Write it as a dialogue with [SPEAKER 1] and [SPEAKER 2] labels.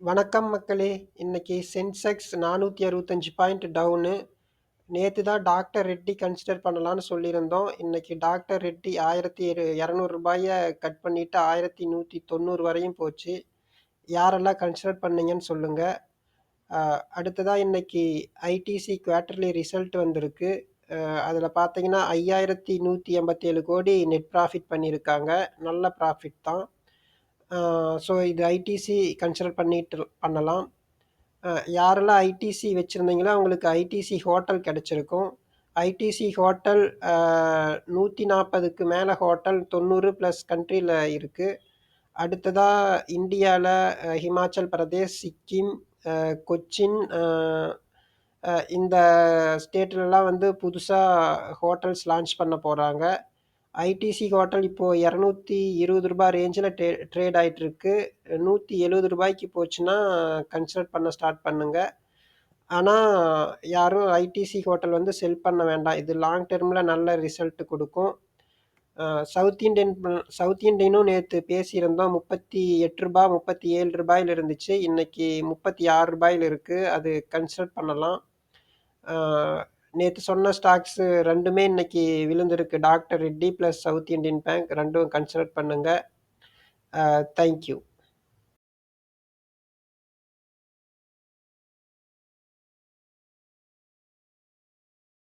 [SPEAKER 1] வணக்கம் மக்களே! இன்னைக்கு சென்செக்ஸ் 465 பாயிண்ட் டவுனு. நேத்து தான் டாக்டர் ரெட்டி கன்சிடர் பண்ணலான்னு சொல்லியிருந்தோம். இன்னைக்கு டாக்டர் ரெட்டி ரூ. 1200 கட் பண்ணிட்டு 1190 வரையும் போச்சு. யாரெல்லாம் கன்சிடர் பண்ணீங்கன்னு சொல்லுங்க. அடுத்ததா இன்னைக்கு ஐடிசி குவார்ட்டர்லி ரிசல்ட் வந்திருக்கு. அதில பார்த்தீங்கன்னா 5187 கோடி நெட் ப்ராஃபிட் பண்ணியிருக்காங்க. நல்ல ப்ராஃபிட் தான். ஸோ இது ஐடிசி கன்சிடர் பண்ணலாம். யாரெல்லாம் ஐடிசி வச்சுருந்தீங்களோ அவங்களுக்கு ஐடிசி ஹோட்டல் கிடச்சிருக்கும். ஐடிசி ஹோட்டல் 140க்கு மேலே ஹோட்டல் 90 ப்ளஸ் கண்ட்ரியில் இருக்குது. அடுத்ததாக இந்தியாவில் ஹிமாச்சல் பிரதேஷ், சிக்கிம், கொச்சின், இந்த ஸ்டேட்லலாம் வந்து புதுசாக ஹோட்டல்ஸ் லான்ச் பண்ண போகிறாங்க. ஐடிசி ஹோட்டல் இப்போது ரூ. 220 ரேஞ்சில் ட்ரேட் ஆகிட்டுருக்கு. ரூ. 170 போச்சுன்னா கன்சிடர் பண்ண ஸ்டார்ட் பண்ணுங்கள். ஆனால் யாரும் ஐடிசி ஹோட்டல் வந்து செல் பண்ண வேண்டாம். இது லாங் டெர்மில் நல்ல ரிசல்ட் கொடுக்கும். சவுத் இண்டியனும் நேற்று பேசியிருந்தோம். ரூ. 38 ரூ. 37 இருந்துச்சு. இன்னைக்கு ரூ. 36 இருக்குது. அது கன்சிடர் பண்ணலாம். நேற்று சொன்ன ஸ்டாக்ஸ் ரெண்டுமே இன்னைக்கு விழுந்திருக்கு. Doctor Reddy plus south Indian bank ரெண்டும் கன்சிடர் பண்ணுங்கள். தேங்க்யூ.